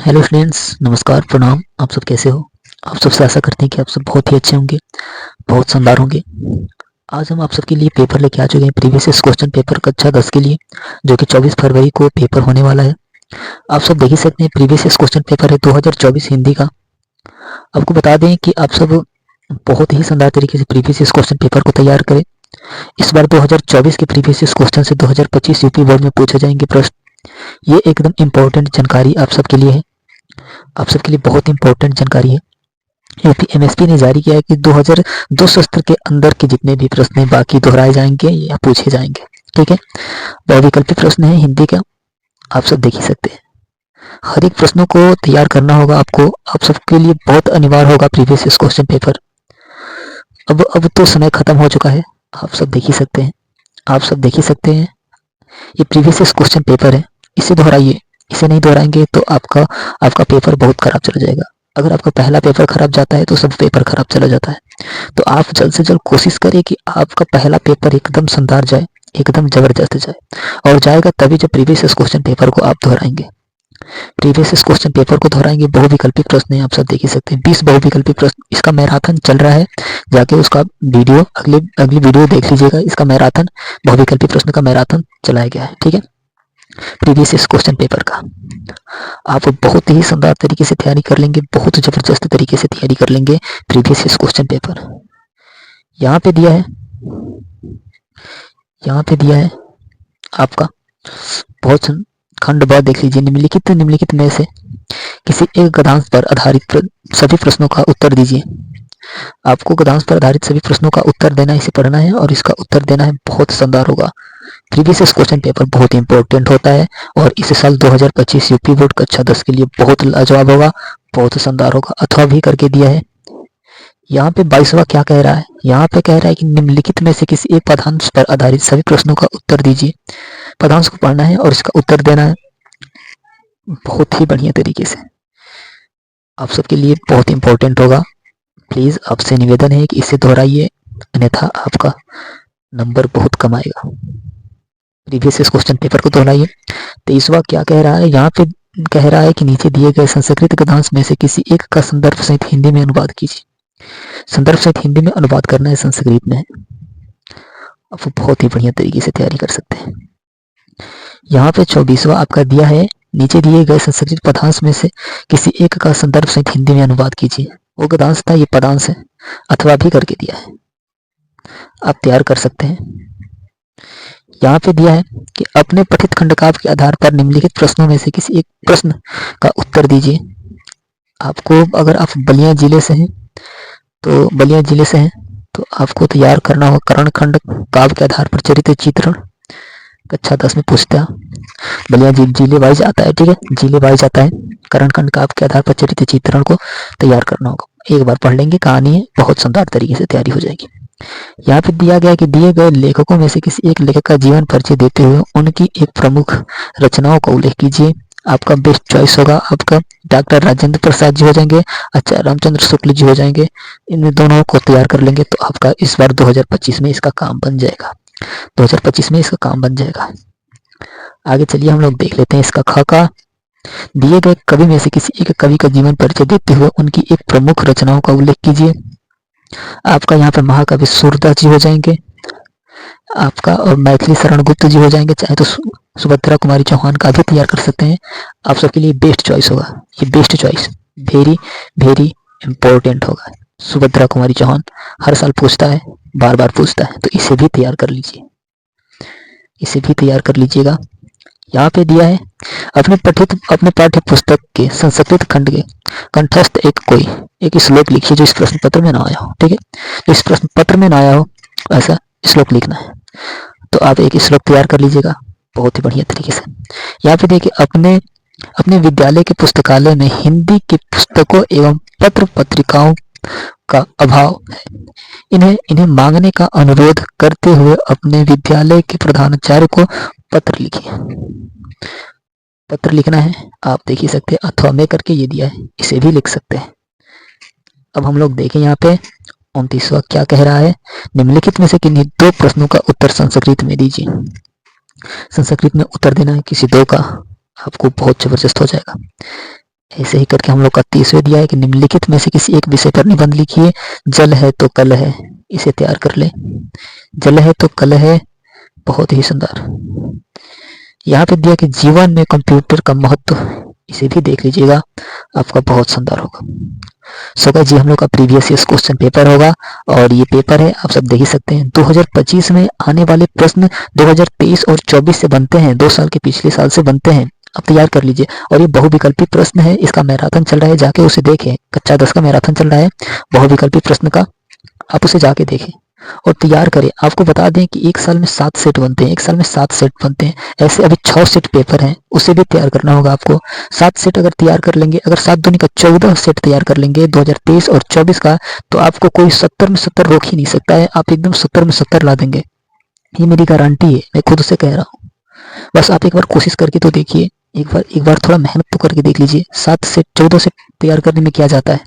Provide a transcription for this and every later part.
Hello students, नमस्कार, प्रणाम। आप सब कैसे हो? आप सबसे आशा करते हैं कि आप सब बहुत ही अच्छे होंगे, बहुत शानदार होंगे। आज हम आप सबके लिए पेपर लेके आ चुके हैं, प्रीवियस क्वेश्चन पेपर कक्षा 10 के लिए, जो कि 24 फरवरी को पेपर होने वाला है। आप सब देख ही सकते हैं, प्रीवियस क्वेश्चन पेपर है 2024 हिंदी का। आपको बता दें कि आप सब बहुत ही शानदार तरीके से प्रीवियस क्वेश्चन पेपर को तैयार करें। इस बार 2024 के प्रीवियस क्वेश्चन से 2025 यूपी बोर्ड में पूछे जाएंगे प्रश्न। ये एकदम इम्पोर्टेंट जानकारी आप सबके लिए है, आप सबके लिए बहुत इंपॉर्टेंट जानकारी है। यूपी एमएसपी ने जारी किया है कि 2002 शस्त्र के अंदर के जितने भी प्रश्न हैं बाकी दोहराए जाएंगे या पूछे जाएंगे। ठीक है, बहुविकल्पी प्रश्न है हिंदी का, आप सब देख ही सकते हैं। हर एक प्रश्नों को तैयार करना होगा आपको, आप सबके लिए बहुत अनिवार्य होगा प्रीवियस क्वेश्चन पेपर। अब तो समय खत्म हो चुका है, आप सब देख ही सकते हैं, आप सब देख ही सकते हैं। ये प्रीवियस क्वेश्चन पेपर है, इसे दोहराइए। इसे नहीं दोहराएंगे तो आपका आपका पेपर बहुत खराब चला जाएगा। अगर आपका पहला पेपर खराब जाता है तो सब पेपर खराब चला जाता है। तो आप जल्द से जल्द कोशिश करें कि आपका पहला पेपर एकदम शानदार जाए, एकदम जबरदस्त जाए। और जाएगा तभी जब प्रीवियस क्वेश्चन पेपर को आप दोहराएंगे। प्रीवियस क्वेश्चन पेपर को दोहराएंगे। बहुविकल्पी प्रश्न है, आप सब देख ही सकते हैं, 20 बहुविकल्पी प्रश्न। इसका मैराथन चल रहा है, जाके उसका वीडियो अगली वीडियो देख लीजिएगा। इसका मैराथन, बहुविकल्पी प्रश्न का मैराथन चलाया गया है। ठीक है, प्रीवियस क्वेश्चन पेपर का आप बहुत ही शानदार तरीके से तैयारी कर लेंगे, बहुत जबरदस्त तरीके से तैयारी कर लेंगे। प्रीवियस क्वेश्चन पेपर यहाँ पे दिया है, यहाँ पे दिया है आपका। बहुत खंड ब देख लीजिए। निम्नलिखित में से किसी एक गद्यांश पर आधारित सभी प्रश्नों का उत्तर दीजिए। आपको गद्यांश पर आधारित सभी प्रश्नों का उत्तर देना, इसे पढ़ना है और इसका उत्तर देना है। बहुत शानदार होगा। प्रीवियस क्वेश्चन पेपर बहुत इंपॉर्टेंट होता है और इस साल 2025 यूपी बोर्ड कक्षा 10 के लिए बहुत लाजवाब होगा, बहुत शानदार होगा। अथवा भी करके दिया है। यहाँ पे 22वां क्या कह रहा है? यहाँ पे कह रहा है कि निम्नलिखित में से किसी एक पदांश पर आधारित सभी प्रश्नों का उत्तर दीजिए। पदांश को पढ़ना है और इसका उत्तर देना है बहुत ही बढ़िया तरीके से। आप सबके लिए बहुत इंपॉर्टेंट होगा। प्लीज आपसे निवेदन है कि इसे दोहराइए, अन्यथा आपका नंबर बहुत कम आएगा। प्रीवियस क्वेश्चन पेपर को दोहराइए। 23वां क्या कह रहा है? यहाँ पे कह रहा है कि नीचे दिए गए संस्कृत गद्यांश में से किसी एक का संदर्भ सहित हिंदी में अनुवाद कीजिए। संदर्भ सहित हिंदी में अनुवाद करना है संस्कृत में। आप बहुत ही बढ़िया तरीके से तैयारी कर सकते हैं। यहाँ पे 24वां आपका दिया है, नीचे दिए गए संस्कृत पदांश में से किसी एक का संदर्भ सहित हिंदी में अनुवाद कीजिए। वो गद्यांश था, ये पदांश है। अथवा भी करके दिया है, आप तैयार कर सकते हैं। यहाँ पे दिया है कि अपने पठित खंडकाव्य के आधार पर निम्नलिखित प्रश्नों में से किसी एक प्रश्न का उत्तर दीजिए। आपको, अगर आप बलिया जिले से हैं तो आपको तैयार करना होगा करण खंड काव्य के आधार पर चरित्र चित्रण। कक्षा 10 में पूछता है, बलिया जिले वाइज आता है। ठीक है, जिले वाइज आता है। करण खंड काव्य के आधार पर चरित्र चित्रण को तैयार करना होगा। एक बार पढ़ लेंगे, कहानी है, बहुत शानदार तरीके से तैयारी हो जाएगी। यहाँ पे दिया गया कि दिए गए लेखकों में से किसी एक लेखक का जीवन परिचय देते हुए उनकी एक प्रमुख रचनाओं का उल्लेख कीजिए। आपका बेस्ट चॉइस होगा, आपका डॉक्टर राजेंद्र प्रसाद जी हो जाएंगे, आचार्य रामचंद्र शुक्ल जी हो जाएंगे। इनमें दोनों को तैयार कर लेंगे तो आपका इस बार 2025 में इसका काम बन जाएगा। 2025 में इसका काम बन जाएगा। आगे चलिए हम लोग देख लेते हैं इसका ख का। दिए गए कवि में से किसी एक कवि का जीवन परिचय देते हुए उनकी एक प्रमुख रचनाओं का उल्लेख कीजिए। आपका यहाँ पे महाकवि सूरदास जी हो जाएंगे आपका, और मैथिली शरण गुप्त जी हो जाएंगे। चाहे तो सुभद्रा कुमारी चौहान का भी तैयार कर सकते हैं। आप सबके लिए बेस्ट चॉइस होगा ये, best choice, very very important होगा। सुभद्रा कुमारी चौहान हर साल पूछता है, बार बार पूछता है, तो इसे भी तैयार कर लीजिए, इसे भी तैयार कर लीजिएगा। यहाँ पे दिया है, अपने पाठ्य पुस्तक के संस्कृत खंड के कंठस्थ एक श्लोक लिखिए जो इस प्रश्न पत्र में ना आया हो। ठीक है, तो इस प्रश्न पत्र में ना आया हो ऐसा श्लोक लिखना है। तो आप एक श्लोक तैयार कर लीजिएगा बहुत ही बढ़िया तरीके से। यहाँ पे देखिए, अपने विद्यालय के पुस्तकालय में हिंदी की पुस्तकों एवं पत्र पत्रिकाओं का अभाव है। इन्हें मांगने का अनुरोध करते हुए अपने विद्यालय के प्रधानाचार्य को पत्र लिखिए। पत्र लिखना है, आप देख ही सकते हैं, अथवा में करके ये दिया है, इसे भी लिख सकते हैं। अब हम लोग देखें यहाँ पे 29वां क्या कह रहा है? निम्नलिखित में से किन्हीं दो प्रश्नों का उत्तर संस्कृत में दीजिए। संस्कृत में उत्तर देना है किसी दो का, आपको बहुत जबरदस्त हो जाएगा। ऐसे ही करके हम लोग का 30वें दिया है कि निम्नलिखित में से किसी एक विषय पर निबंध लिखिए। जल है तो कल है, इसे तैयार कर ले। जल है तो कल है, बहुत ही सुंदर। यहाँ पे दिया कि जीवन में कंप्यूटर का महत्व, इसे भी देख लीजिएगा, आपका बहुत सुंदर होगा। सो गाइस जी हम लोग का प्रीवियस ईयर क्वेश्चन पेपर होगा और ये पेपर है, आप सब देख ही सकते हैं। 2025 में आने वाले प्रश्न 2023 और 24 से बनते हैं, 2 साल के पिछले साल से बनते हैं, आप तैयार कर लीजिए। और ये बहुविकल्पी प्रश्न है, इसका मैराथन चल रहा है, जाके उसे देखें। कक्षा 10 का मैराथन चल रहा है बहुविकल्पी प्रश्न का, आप उसे जाके देखें और तैयार करें। आपको बता दें कि एक साल में 7 सेट बनते हैं, एक साल में 7 सेट बनते हैं। ऐसे अभी 6 सेट पेपर हैं, उसे भी तैयार करना होगा आपको। 7 सेट अगर तैयार कर लेंगे, अगर 7 दूनी का 14 सेट तैयार कर लेंगे 2023 और 24 का, तो आपको कोई 70 में 70 रोक ही नहीं सकता है। आप एकदम 70 में 70 ला देंगे, ये मेरी गारंटी है, मैं खुद से कह रहा हूँ। बस आप एक बार कोशिश करके तो देखिए, एक बार थोड़ा मेहनत तो करके देख लीजिए। 7 सेट 14 सेट तैयार करने में क्या जाता है,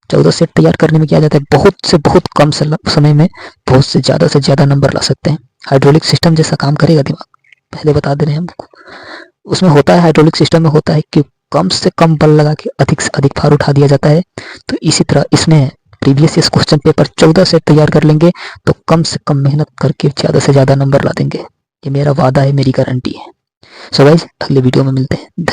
14 सेट तैयार करने में क्या जाता है, बहुत से बहुत कम समय में बहुत से ज़्यादा नंबर ला सकते हैं। हाइड्रोलिक सिस्टम जैसा काम करेगा दिमाग, पहले बता दे रहे हैं हमको। उसमें होता है, हाइड्रोलिक सिस्टम में होता है कि कम से कम बल लगा के अधिक से अधिक भार उठा दिया जाता है। तो इसी तरह इसमें previous year question paper 14 set तैयार कर लेंगे तो कम से कम मेहनत करके ज़्यादा से ज़्यादा नंबर ला देंगे। ये मेरा वादा है, मेरी गारंटी है। सो गाइस अगले वीडियो में मिलते हैं।